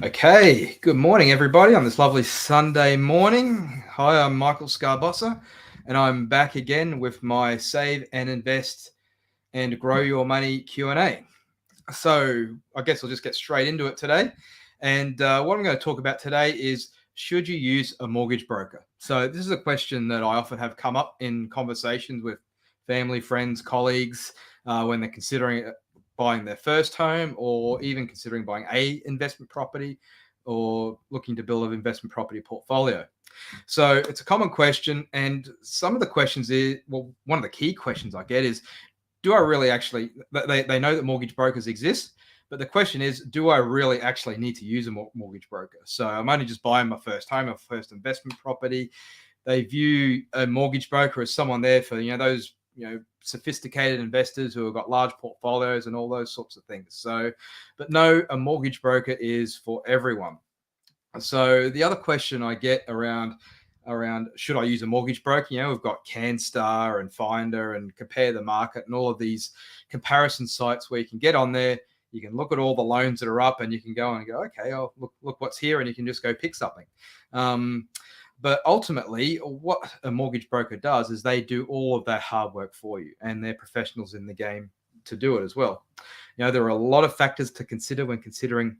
Okay, good morning, everybody, on this lovely Sunday morning. Hi, I'm Michael Scarbossa, and I'm back again with my Save and Invest and Grow Your Money Q&A. So I guess I'll just get straight into it today. And what I'm going to talk about today is, should you use a mortgage broker? So this is a question that I often have come up in conversations with family, friends, colleagues when they're considering buying their first home, or even considering buying a investment property, or looking to build an investment property portfolio. So it's a common question, and some of the questions is, well, one of the key questions I get is, do I really actually, they know that mortgage brokers exist, but the question is, do I really actually need to use a mortgage broker? So I'm only just buying my first home, my first investment property. They view a mortgage broker as someone there for, those, sophisticated investors who have got large portfolios and all those sorts of things. So, but no, a mortgage broker is for everyone. So the other question I get around should I use a mortgage broker? We've got CanStar and Finder and Compare the Market and all of these comparison sites where you can get on there. You can look at all the loans that are up, and you can go and go, okay, oh, look what's here, and you can just go pick something. But ultimately, what a mortgage broker does is they do all of that hard work for you, and they're professionals in the game to do it as well. There are a lot of factors to consider when considering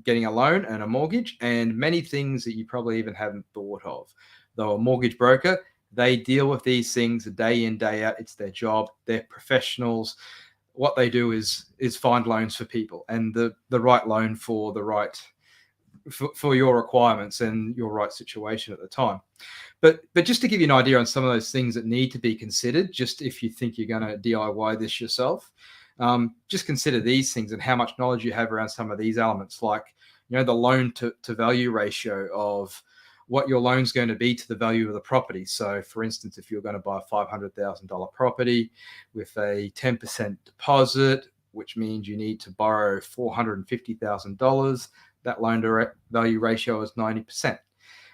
getting a loan and a mortgage, and many things that you probably even haven't thought of. Though a mortgage broker, they deal with these things day in, day out. It's their job. They're professionals. What they do is find loans for people, and the right loan for the right for your requirements and your right situation at the time. But just to give you an idea on some of those things that need to be considered, just if you think you're going to DIY this yourself, just consider these things and how much knowledge you have around some of these elements, like the loan to value ratio of what your loan's going to be to the value of the property. So, for instance, if you're going to buy a $500,000 property with a 10% deposit, which means you need to borrow $450,000, that loan to value ratio is 90%.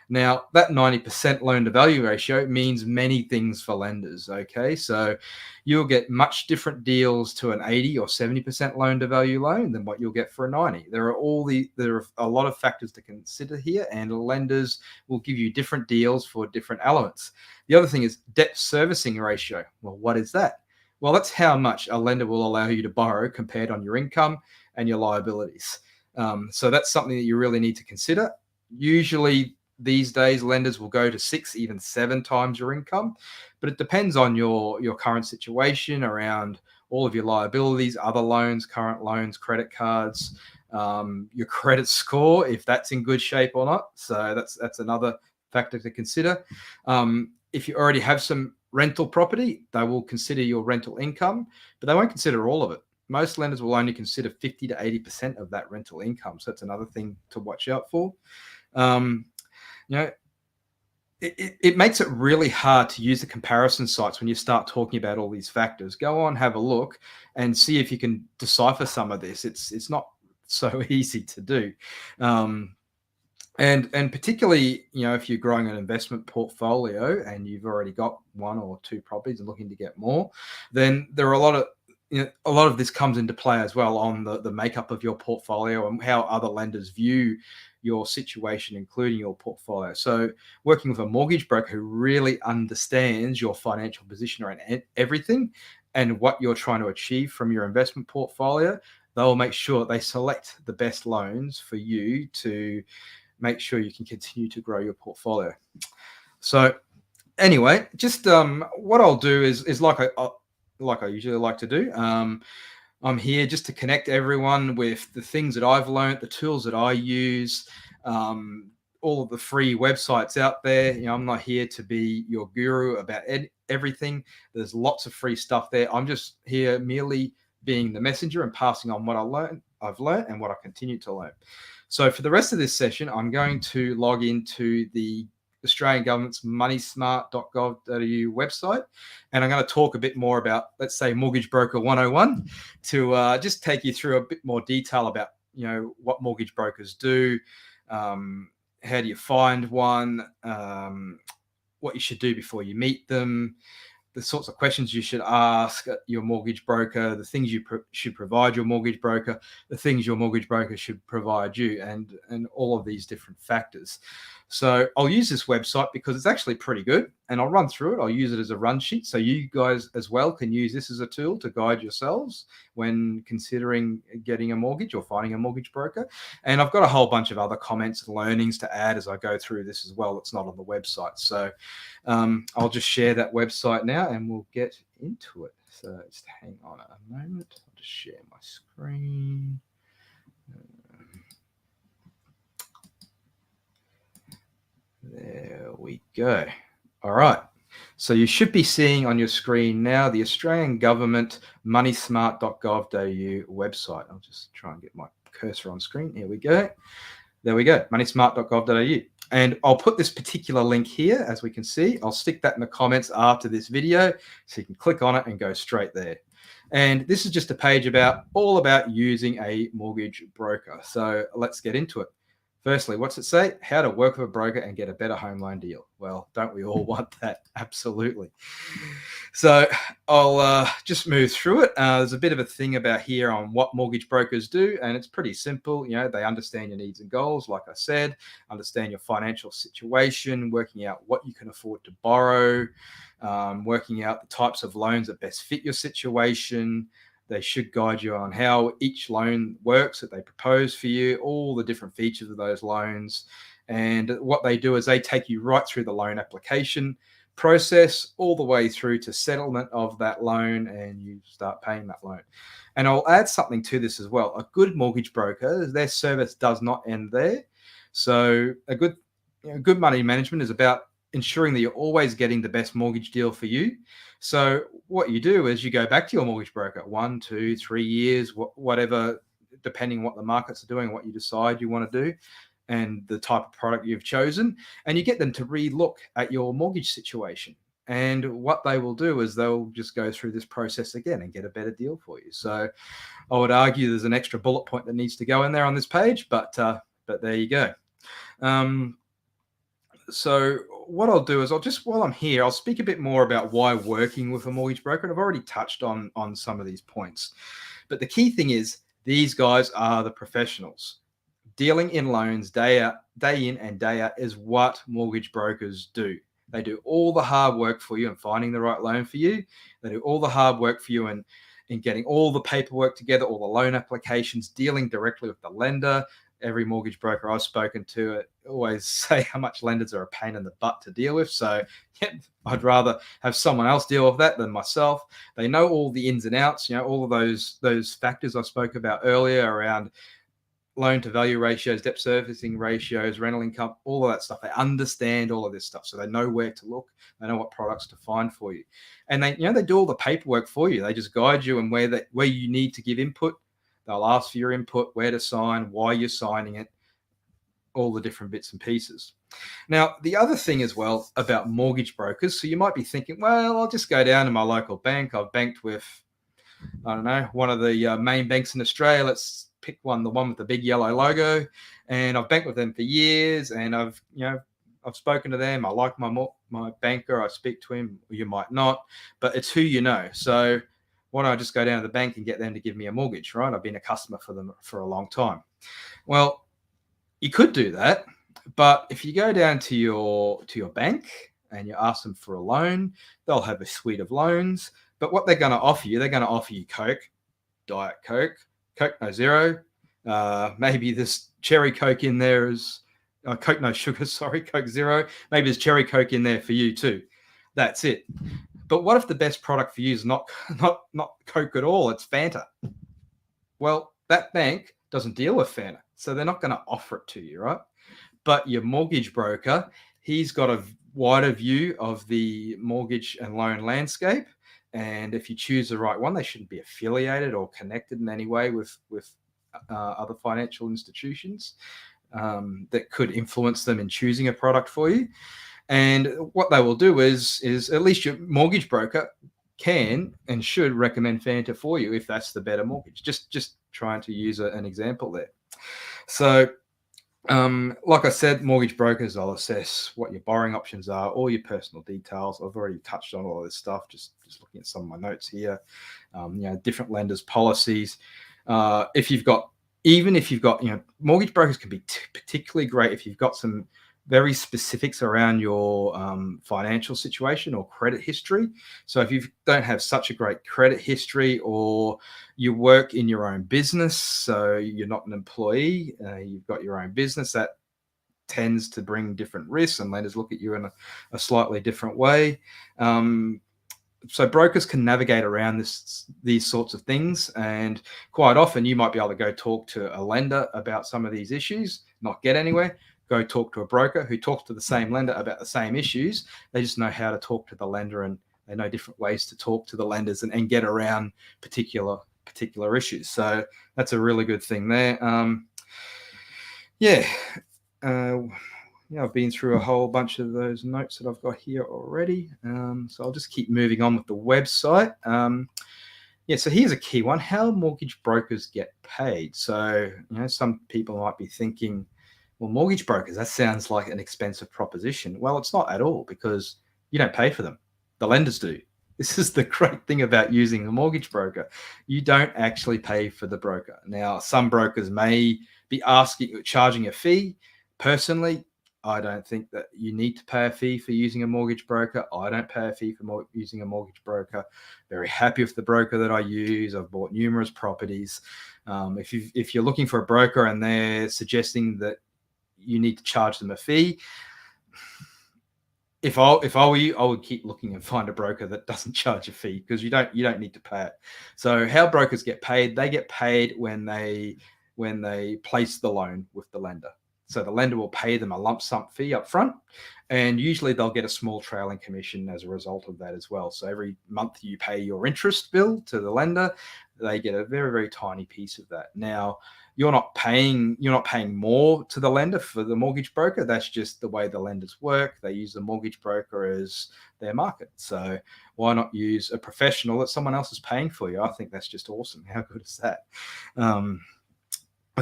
Now, that 90% loan to value ratio means many things for lenders. Okay, so you'll get much different deals to an 80 or 70% loan to value loan than what you'll get for a 90. There are a lot of factors to consider here, and lenders will give you different deals for different elements. The other thing is debt servicing ratio. Well, what is that? Well, that's how much a lender will allow you to borrow compared on your income and your liabilities. So that's something that you really need to consider. Usually, these days, lenders will go to 6, even 7 times your income, but it depends on your current situation around all of your liabilities, other loans, current loans, credit cards, your credit score, if that's in good shape or not. So that's another factor to consider. If you already have some rental property, they will consider your rental income, but they won't consider all of it. Most lenders will only consider 50 to 80% of that rental income. So that's another thing to watch out for. You know, it makes it really hard to use the comparison sites when you start talking about all these factors. Go on, have a look, and see if you can decipher some of this. It's not so easy to do. And particularly, if you're growing an investment portfolio and you've already got 1 or 2 properties and looking to get more, then there are a lot of this comes into play as well on the makeup of your portfolio and how other lenders view your situation, including your portfolio. So working with a mortgage broker who really understands your financial position around everything and what you're trying to achieve from your investment portfolio, they'll make sure they select the best loans for you to make sure you can continue to grow your portfolio. So anyway, just what I'll do is like I usually like to do. I'm here just to connect everyone with the things that I've learned, the tools that I use, all of the free websites out there. I'm not here to be your guru about everything. There's lots of free stuff there. I'm just here merely being the messenger and passing on what I've learned and what I continue to learn. So for the rest of this session, I'm going to log into the Australian government's moneysmart.gov.au website, and I'm going to talk a bit more about, let's say, Mortgage Broker 101 to just take you through a bit more detail about what mortgage brokers do, how do you find one, what you should do before you meet them, the sorts of questions you should ask your mortgage broker, the things you should provide your mortgage broker, the things your mortgage broker should provide you, and all of these different factors. So I'll use this website because it's actually pretty good, and I'll run through it. I'll use it as a run sheet, so you guys as well can use this as a tool to guide yourselves when considering getting a mortgage or finding a mortgage broker. And I've got a whole bunch of other comments and learnings to add as I go through this as well. It's not on the website, so I'll just share that website now, and we'll get into it. So just hang on a moment. I'll just share my screen. There we go. All right. So you should be seeing on your screen now the Australian Government moneysmart.gov.au website. I'll just try and get my cursor on screen. Here we go. There we go, moneysmart.gov.au. And I'll put this particular link here, as we can see. I'll stick that in the comments after this video, so you can click on it and go straight there. And this is just a page all about using a mortgage broker. So let's get into it. Firstly, what's it say? How to work with a broker and get a better home loan deal. Well, don't we all want that? Absolutely. So I'll just move through it. There's a bit of a thing about here on what mortgage brokers do, and it's pretty simple. You know, they understand your needs and goals, like I said, understand your financial situation, working out what you can afford to borrow, working out the types of loans that best fit your situation. They should guide you on how each loan works that they propose for you, all the different features of those loans. And what they do is they take you right through the loan application process all the way through to settlement of that loan, and you start paying that loan. And I'll add something to this as well. A good mortgage broker, their service does not end there. So a good money management is about ensuring that you're always getting the best mortgage deal for you. So what you do is you go back to your mortgage broker 1, 2, 3 years, whatever, depending what the markets are doing, what you decide you want to do, and the type of product you've chosen, and you get them to re-look at your mortgage situation. And what they will do is they'll just go through this process again and get a better deal for you. So I would argue there's an extra bullet point that needs to go in there on this page, but there you go. So what I'll do is while I'm here, I'll speak a bit more about why working with a mortgage broker. And I've already touched on some of these points. But the key thing is these guys are the professionals. Dealing in loans day in and day out is what mortgage brokers do. They do all the hard work for you in finding the right loan for you. They do all the hard work for you in getting all the paperwork together, all the loan applications, dealing directly with the lender. Every mortgage broker I've spoken to always say how much lenders are a pain in the butt to deal with. So yeah, I'd rather have someone else deal with that than myself. They know all the ins and outs, all of those factors I spoke about earlier around loan to value ratios, debt servicing ratios, rental income, all of that stuff. They understand all of this stuff. So they know where to look. They know what products to find for you. And they do all the paperwork for you. They just guide you and where you need to give input. They'll ask for your input, where to sign, why you're signing it, all the different bits and pieces. Now, the other thing as well about mortgage brokers, so you might be thinking, well, I'll just go down to my local bank. I've banked with, I don't know, one of the main banks in Australia. Let's pick the one with the big yellow logo. And I've banked with them for years, and I've spoken to them. I like my banker. I speak to him. You might not, but it's who you know. So why don't I just go down to the bank and get them to give me a mortgage, right? I've been a customer for them for a long time. Well, you could do that, but if you go down to your bank and you ask them for a loan, they'll have a suite of loans. But what they're going to offer you, Coke, Diet Coke, Coke No Zero. Maybe this cherry Coke in there is Coke No Sugar, sorry, Coke Zero. Maybe there's cherry Coke in there for you too. That's it. But what if the best product for you is not Coke at all? It's Fanta. Well, that bank doesn't deal with Fanta, so they're not going to offer it to you, right? But your mortgage broker, he's got a wider view of the mortgage and loan landscape. And if you choose the right one, they shouldn't be affiliated or connected in any way with other financial institutions that could influence them in choosing a product for you. And what they will do is at least your mortgage broker can and should recommend Fanta for you if that's the better mortgage. Just trying to use an example there. So Like I said, mortgage brokers, I'll assess what your borrowing options are, all your personal details. I've already touched on all of this stuff, just looking at some of my notes here. Different lenders' policies. If you've got, even if you've got, mortgage brokers can be particularly great if you've got some very specifics around your financial situation or credit history. So if you don't have such a great credit history, or you work in your own business, so you're not an employee, you've got your own business, that tends to bring different risks, and lenders look at you in a slightly different way. So brokers can navigate around these sorts of things, and quite often you might be able to go talk to a lender about some of these issues, not get anywhere. Go talk to a broker who talks to the same lender about the same issues. They just know how to talk to the lender, and they know different ways to talk to the lenders and get around particular issues. So that's a really good thing there. I've been through a whole bunch of those notes that I've got here already. So I'll just keep moving on with the website. So here's a key one: how mortgage brokers get paid. So, some people might be thinking, well, mortgage brokers, that sounds like an expensive proposition. Well, it's not at all, because you don't pay for them. The lenders do. This is the great thing about using a mortgage broker. You don't actually pay for the broker. Now, some brokers may be charging a fee. Personally, I don't think that you need to pay a fee for using a mortgage broker. I don't pay a fee for using a mortgage broker. Very happy with the broker that I use. I've bought numerous properties. If you're looking for a broker and they're suggesting that you need to charge them a fee, if I were you, I would keep looking and find a broker that doesn't charge a fee, because you don't need to pay it. So how brokers get paid? They get paid when they place the loan with the lender. So the lender will pay them a lump sum fee up front, and usually they'll get a small trailing commission as a result of that as well. So every month you pay your interest bill to the lender, they get a very, very tiny piece of that. Now, you're not paying more to the lender for the mortgage broker. That's just the way the lenders work. They use the mortgage broker as their market. So why not use a professional that someone else is paying for you? I think that's just awesome. How good is that?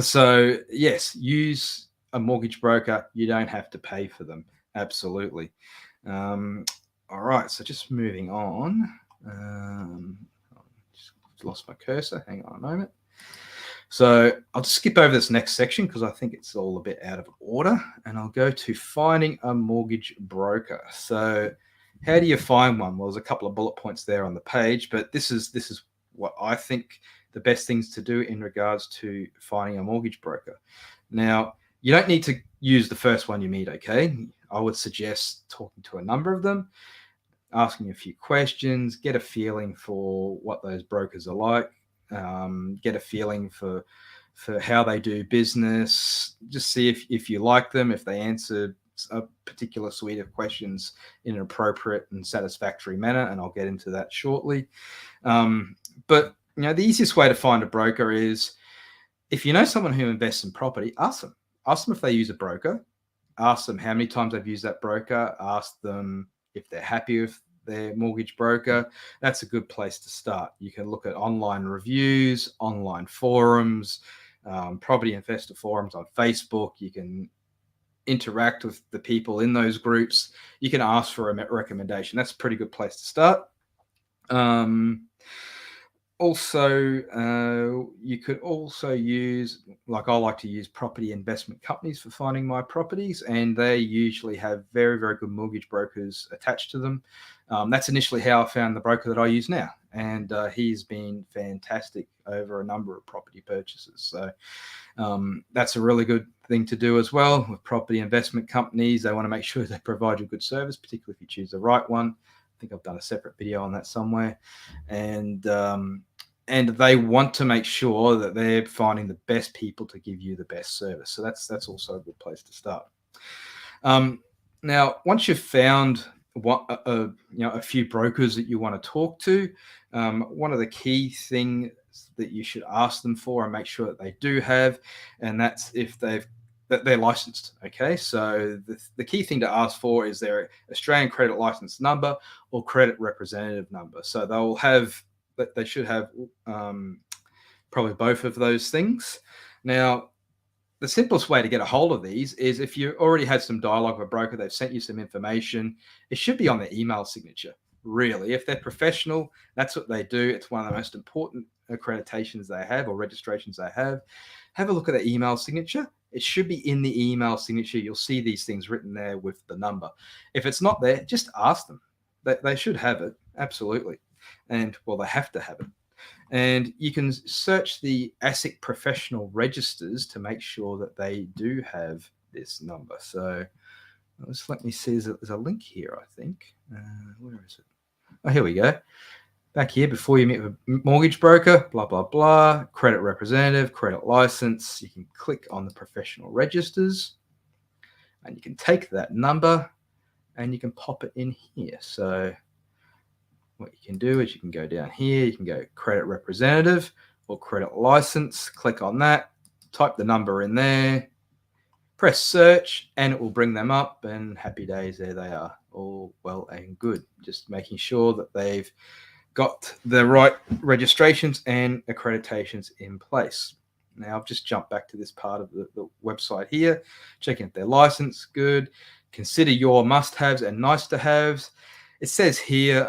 So yes, use a mortgage broker. You don't have to pay for them. Absolutely. All right. So just moving on. Just lost my cursor. Hang on a moment. So I'll just skip over this next section because I think it's all a bit out of order, and I'll go to finding a mortgage broker. So how do you find one? Well, there's a couple of bullet points there on the page, but this is what I think the best things to do in regards to finding a mortgage broker. Now, you don't need to use the first one you meet, okay? I would suggest talking to a number of them, asking a few questions, get a feeling for what those brokers are like, get a feeling for how they do business, just see if you like them, if they answer a particular suite of questions in an appropriate and satisfactory manner, and I'll get into that shortly. But the easiest way to find a broker is, if you know someone who invests in property, ask them if they use a broker, ask them how many times they've used that broker, ask them if they're happy with their mortgage broker. That's a good place to start. You can look at online reviews, online forums, property investor forums on Facebook. You can interact with the people in those groups. You can ask for a recommendation. That's a pretty good place to start. Also, you could also use, like I like to use, property investment companies for finding my properties, and they usually have very, very good mortgage brokers attached to them. That's initially how I found the broker that I use now, and he's been fantastic over a number of property purchases. So that's a really good thing to do as well with property investment companies. They want to make sure they provide you good service, particularly if you choose the right one. I think I've done a separate video on that somewhere, and they want to make sure that they're finding the best people to give you the best service. So that's also a good place to start. Now, once you've found a few brokers that you want to talk to, one of the key things that you should ask them for and make sure that they do have, and that's if that they're licensed. Okay, so the key thing to ask for is their Australian credit license number or credit representative number. So they should have probably both of those things. Now, the simplest way to get a hold of these is if you already had some dialogue with a broker, they've sent you some information, it should be on their email signature. Really, if they're professional, that's what they do. It's one of the most important accreditations they have or registrations they have. Have a look at their email signature. It should be in the email signature. You'll see these things written there with the number. If it's not there, just ask them. They should have it, absolutely. And well, they have to have it. And you can search the ASIC professional registers to make sure that they do have this number. So just let me see. There's a link here, I think. Where is it? Oh, here we go. Back here, before you meet with a mortgage broker, blah, blah, blah, credit representative, credit license. You can click on the professional registers and you can take that number and you can pop it in here. So what you can do is you can go down here, you can go credit representative or credit license, click on that, type the number in there, press search, and it will bring them up, and happy days, there they are, all well and good. Just making sure that they've got the right registrations and accreditations in place. Now I've just jumped back to this part of the website here, checking if they're licensed, good. Consider your must-haves and nice-to-haves. It says here,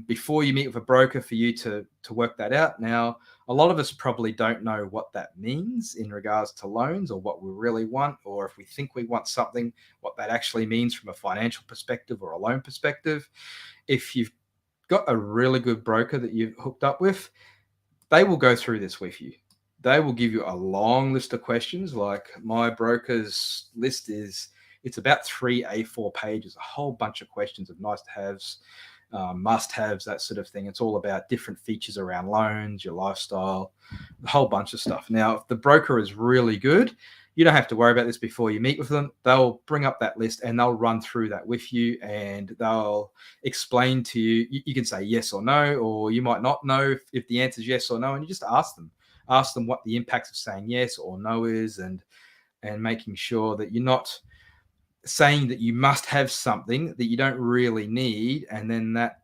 before you meet with a broker, for you to work that out. Now, a lot of us probably don't know what that means in regards to loans or what we really want, or if we think we want something, what that actually means from a financial perspective or a loan perspective. If you've got a really good broker that you've hooked up with, they will go through this with you. They will give you a long list of questions. Like my broker's list it's about 3 A4 pages, a whole bunch of questions of nice to haves, must haves, that sort of thing. It's all about different features around loans, your lifestyle, a whole bunch of stuff. Now, if the broker is really good, you don't have to worry about this before you meet with them. They'll bring up that list and they'll run through that with you, and they'll explain to you. You can say yes or no, or you might not know if the answer is yes or no, and you just ask them. Ask them what the impacts of saying yes or no is, and making sure that you're not saying that you must have something that you don't really need, and then that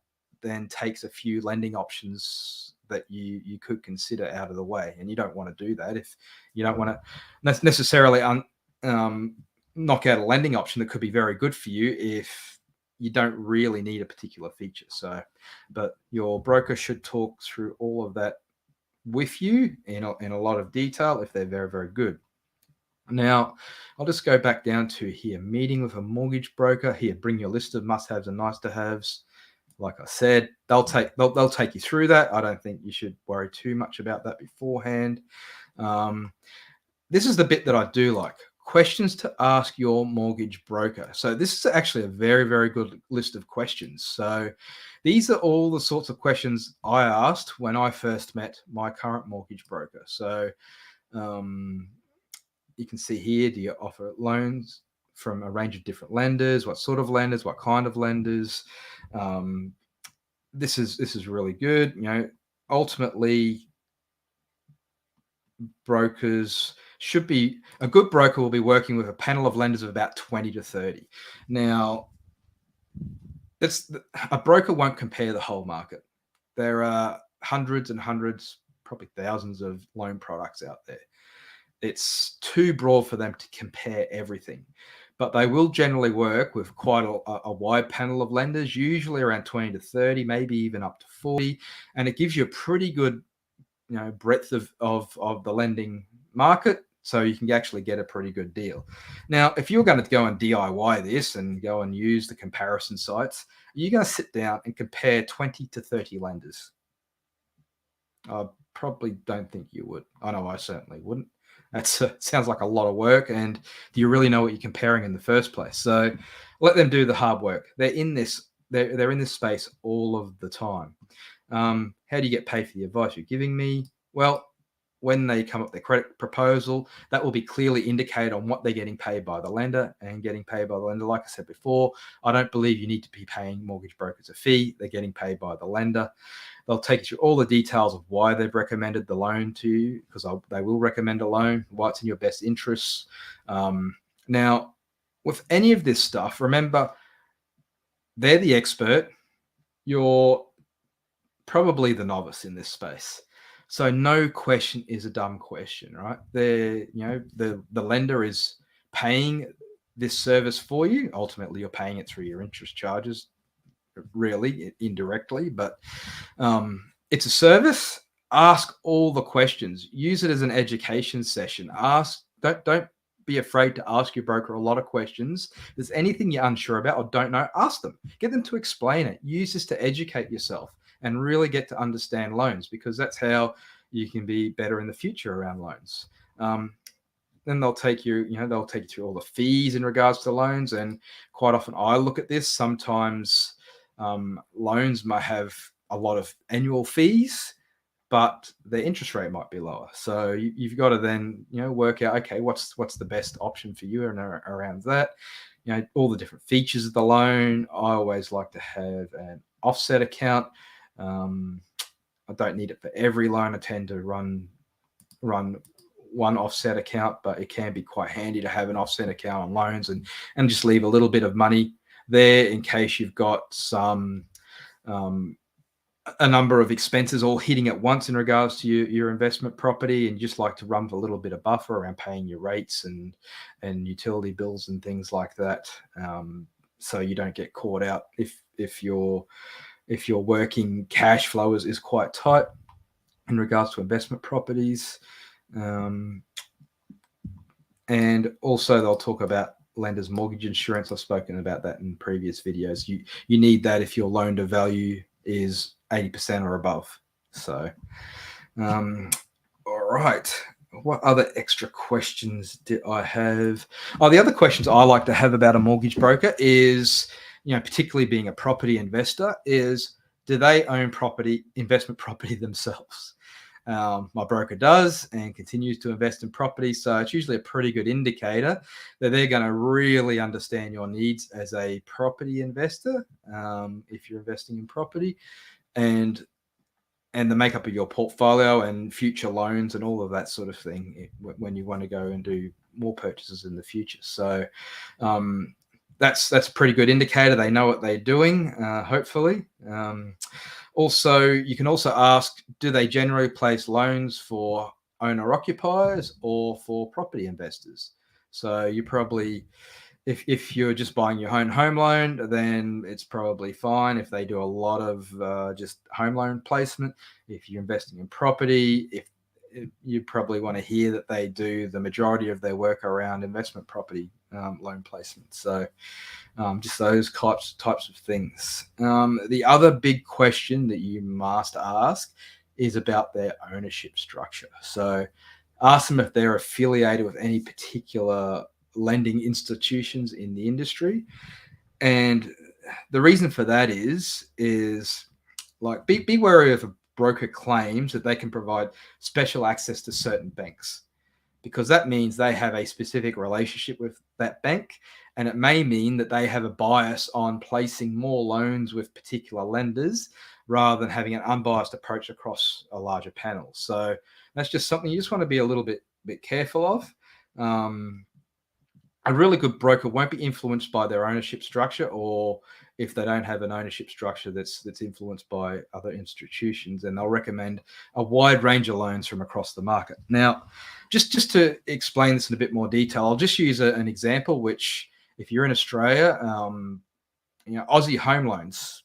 takes a few lending options that you could consider out of the way, and you don't want to do that. If you don't want to necessarily knock out a lending option that could be very good for you if you don't really need a particular feature. So, but your broker should talk through all of that with you in a lot of detail if they're very, very good. Now, I'll just go back down to here, meeting with a mortgage broker. Here, bring your list of must-haves and nice-to-haves. Like I said, they'll take you through that. I don't think you should worry too much about that beforehand. This is the bit that I do like. Questions to ask your mortgage broker. So this is actually a very, very good list of questions. So these are all the sorts of questions I asked when I first met my current mortgage broker. So you can see here, do you offer loans from a range of different lenders? What sort of lenders? What kind of lenders? This is really good. You know, ultimately, brokers should be, a good broker will be working with a panel of lenders of about 20 to 30. Now, a broker won't compare the whole market. There are hundreds and hundreds, probably thousands of loan products out there. It's too broad for them to compare everything, but they will generally work with quite a wide panel of lenders, usually around 20 to 30, maybe even up to 40. And it gives you a pretty good, breadth of the lending market. So you can actually get a pretty good deal. Now, if you're going to go and DIY this and go and use the comparison sites, you're going to sit down and compare 20 to 30 lenders. I probably don't think you would. I know I certainly wouldn't. That sounds like a lot of work. And do you really know what you're comparing in the first place? So let them do the hard work. They're in this space all of the time. How do you get paid for the advice you're giving me? Well, when they come up with their credit proposal, that will be clearly indicated on what they're getting paid by the lender and getting paid by the lender. Like I said before, I don't believe you need to be paying mortgage brokers a fee. They're getting paid by the lender. They'll take you through all the details of why they've recommended the loan to you, because they will recommend a loan, why it's in your best interests. Now, with any of this stuff, remember, they're the expert. You're probably the novice in this space. So no question is a dumb question, right? The lender is paying this service for you. Ultimately, you're paying it through your interest charges, really indirectly, but it's a service. Ask all the questions. Use it as an education session. Ask. Don't be afraid to ask your broker a lot of questions. If there's anything you're unsure about or don't know, ask them. Get them to explain it. Use this to educate yourself and really get to understand loans, because that's how you can be better in the future around loans. Then they'll take you through all the fees in regards to loans. And quite often I look at this. Sometimes loans might have a lot of annual fees, but the interest rate might be lower. So you've got to then, work out, okay, what's the best option for you and around that. All the different features of the loan. I always like to have an offset account. I don't need it for every loan. I tend to run one offset account, but it can be quite handy to have an offset account on loans and just leave a little bit of money there in case you've got some a number of expenses all hitting at once in regards to your investment property, and you just like to run with a little bit of buffer around paying your rates and utility bills and things like that, so you don't get caught out if your working cash flow is quite tight in regards to investment properties. And also they'll talk about lender's mortgage insurance. I've spoken about that in previous videos. You need that if your loan to value is 80% or above. So, all right. What other extra questions did I have? Oh, the other questions I like to have about a mortgage broker is, particularly being a property investor, is do they own investment property themselves? My broker does and continues to invest in property. So it's usually a pretty good indicator that they're going to really understand your needs as a property investor, if you're investing in property, and the makeup of your portfolio and future loans and all of that sort of thing when you want to go and do more purchases in the future. So that's a pretty good indicator. They know what they're doing, hopefully. Also, you can also ask, do they generally place loans for owner-occupiers or for property investors? So you probably, if you're just buying your own home loan, then it's probably fine if they do a lot of just home loan placement. If you're investing in property, if you probably want to hear that they do the majority of their work around investment property loan placement. So just those types of things. The other big question that you must ask is about their ownership structure. So ask them if they're affiliated with any particular lending institutions in the industry. And the reason for that is like, be wary of a broker claims that they can provide special access to certain banks, because that means they have a specific relationship with that bank, and it may mean that they have a bias on placing more loans with particular lenders rather than having an unbiased approach across a larger panel. So that's just something you just want to be a little bit careful of. A really good broker won't be influenced by their ownership structure, or if they don't have an ownership structure that's influenced by other institutions, and they'll recommend a wide range of loans from across the market. Now, just to explain this in a bit more detail, I'll just use an example, which if you're in Australia, Aussie Home Loans,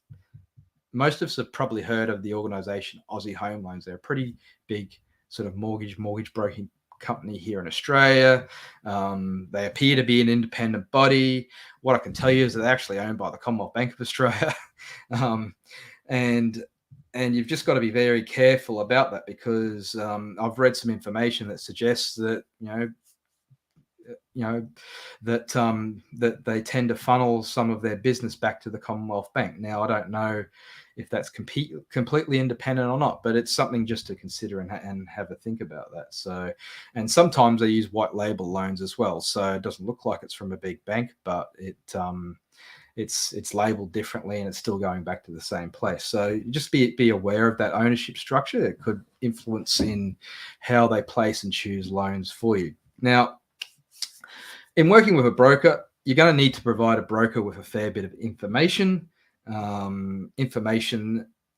most of us have probably heard of the organization Aussie Home Loans. They're a pretty big sort of mortgage broking company here in Australia. They appear to be an independent body. What I can tell you is that they're actually owned by the Commonwealth Bank of Australia. And you've just got to be very careful about that, because I've read some information that suggests that that they tend to funnel some of their business back to the Commonwealth Bank. Now, I don't know if that's completely independent or not, but it's something just to consider and have a think about that. So, and sometimes they use white label loans as well, so it doesn't look like it's from a big bank, but it's labeled differently and it's still going back to the same place. So just be aware of that ownership structure. It could influence in how they place and choose loans for you. Now, in working with a broker, you're going to need to provide a broker with a fair bit of information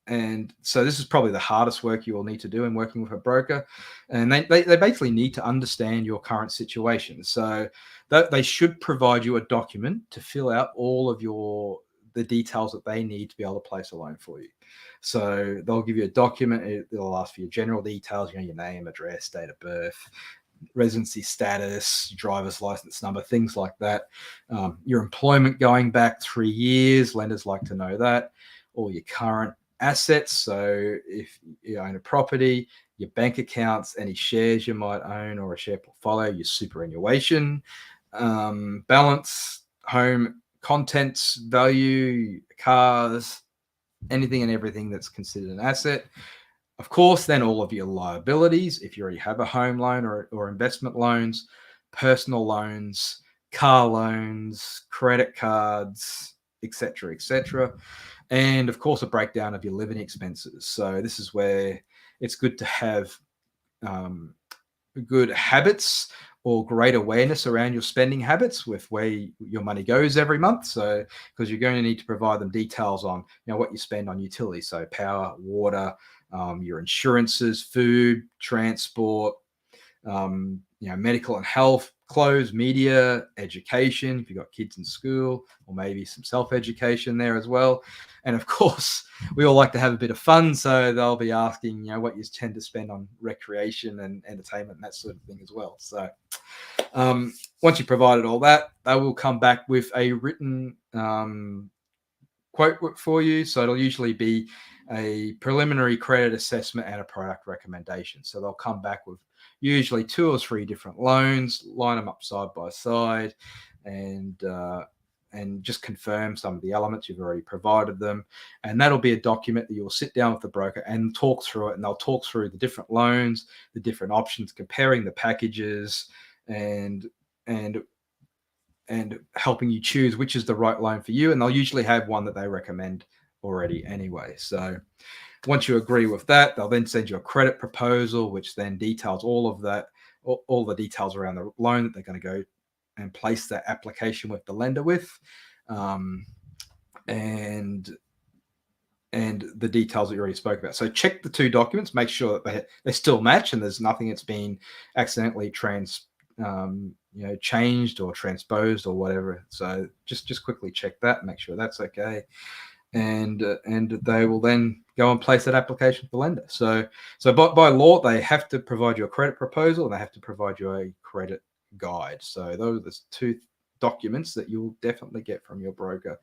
And so this is probably the hardest work you will need to do in working with a broker. And they basically need to understand your current situation. So they should provide you a document to fill out all of the details that they need to be able to place a loan for you. So they'll give you a document. It'll ask for your general details, your name, address, date of birth, residency status, driver's license number, things like that. Your employment going back 3 years, lenders like to know that. All your current assets. So if you own a property, your bank accounts, any shares you might own or a share portfolio, your superannuation, balance, home contents, value, cars, anything and everything that's considered an asset. Of course, then all of your liabilities, if you already have a home loan or investment loans, personal loans, car loans, credit cards, etc., etc. And of course, a breakdown of your living expenses. So this is where it's good to have good habits or great awareness around your spending habits with where your money goes every month. So because you're going to need to provide them details on what you spend on utilities, so power, water, your insurances, food, transport, medical and health, clothes, media, education, if you've got kids in school, or maybe some self-education there as well. And of course, we all like to have a bit of fun. So they'll be asking, what you tend to spend on recreation and entertainment and that sort of thing as well. So once you've provided all that, they will come back with a written quote for you. So it'll usually be a preliminary credit assessment and a product recommendation. So they'll come back with usually 2 or 3 different loans, line them up side by side, and just confirm some of the elements you've already provided them. And that'll be a document that you'll sit down with the broker and talk through it. And they'll talk through the different loans, the different options, comparing the packages, and helping you choose which is the right loan for you. And they'll usually have one that they recommend already anyway. So once you agree with that, they'll then send you a credit proposal, which then details all of that, all the details around the loan that they're going to go and place that application with the lender with, and the details that you already spoke about. So check the 2 documents, make sure that they still match and there's nothing that's been accidentally changed or transposed or whatever. So just quickly check that, make sure that's okay. And they will then go and place that application with the lender. So by law, they have to provide you a credit proposal and they have to provide you a credit guide. So those are the 2 documents that you'll definitely get from your broker.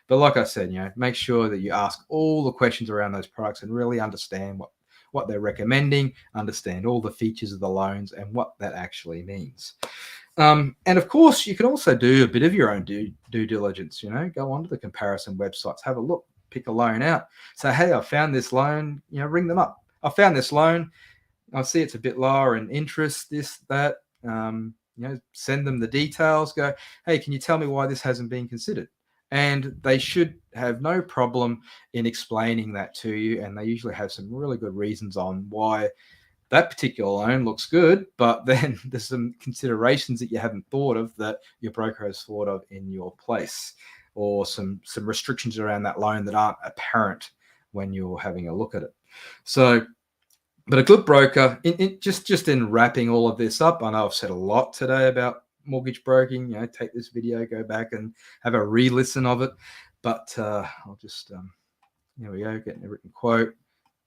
But like I said, make sure that you ask all the questions around those products and really understand what they're recommending, understand all the features of the loans and what that actually means. And of course, you can also do a bit of your own due diligence. Go onto the comparison websites, have a look, pick a loan out. Say, hey, I found this loan. Ring them up. I found this loan. I see it's a bit lower in interest, this, that. Send them the details. Go, hey, can you tell me why this hasn't been considered? And they should have no problem in explaining that to you. And they usually have some really good reasons on why that particular loan looks good, but then there's some considerations that you haven't thought of that your broker has thought of in your place, or some restrictions around that loan that aren't apparent when you're having a look at it. So, but a good broker, just in wrapping all of this up, I know I've said a lot today about mortgage broking. Take this video, go back and have a re-listen of it. But I'll just here we go, getting a written quote.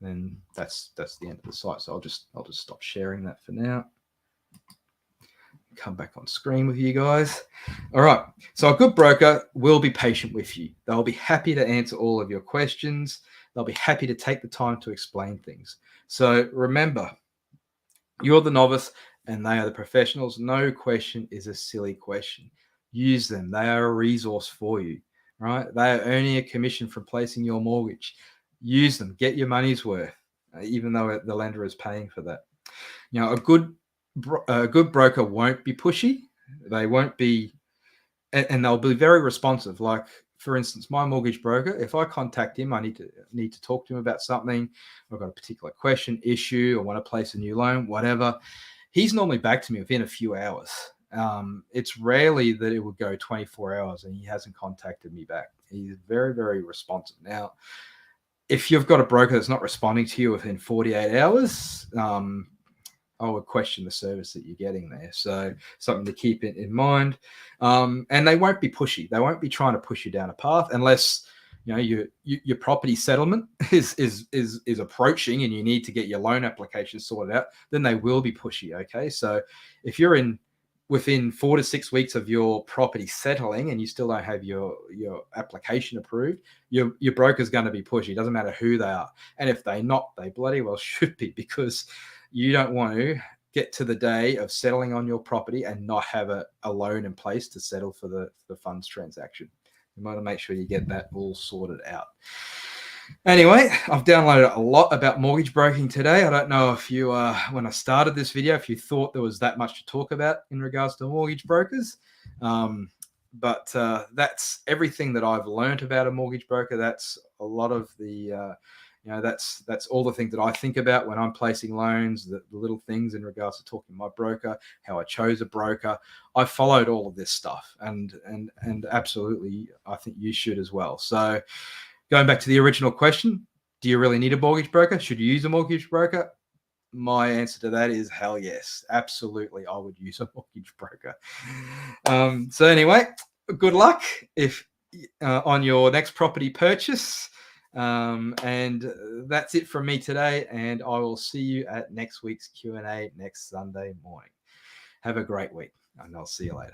Then that's the end of the site. So I'll just stop sharing that for now. Come back on screen with you guys. All right. So a good broker will be patient with you. They'll be happy to answer all of your questions. They'll be happy to take the time to explain things. So remember, you're the novice and they are the professionals. No question is a silly question. Use them. They are a resource for you, right? They are earning a commission from placing your mortgage. Use them. Get your money's worth, even though the lender is paying for that. A good broker won't be pushy. They won't be, and they'll be very responsive. Like, for instance, my mortgage broker, if I contact him, I need to talk to him about something. I've got a particular question, issue, I want to place a new loan, whatever. He's normally back to me within a few hours. It's rarely that it would go 24 hours and he hasn't contacted me back. He's very, very responsive. Now, if you've got a broker that's not responding to you within 48 hours, I would question the service that you're getting there. So something to keep in mind. And they won't be pushy. They won't be trying to push you down a path unless your property settlement is approaching and you need to get your loan application sorted out. Then they will be pushy. Okay, so if you're within 4 to 6 weeks of your property settling and you still don't have your application approved, your broker's going to be pushy. It doesn't matter who they are. And if they're not, they bloody well should be, because you don't want to get to the day of settling on your property and not have a loan in place to settle for the funds transaction. You want to make sure you get that all sorted out. Anyway, I've downloaded a lot about mortgage broking today. I don't know if you, when I started this video, if you thought there was that much to talk about in regards to mortgage brokers. But that's everything that I've learned about a mortgage broker. That's a lot of the, that's all the things that I think about when I'm placing loans, the little things in regards to talking to my broker, how I chose a broker. I followed all of this stuff, and absolutely, I think you should as well. So going back to the original question, do you really need a mortgage broker? Should you use a mortgage broker? My answer to that is hell yes. Absolutely, I would use a mortgage broker. So anyway, good luck if on your next property purchase. And that's it from me today, and I will see you at next week's Q&A next Sunday morning. Have a great week, and I'll see you later.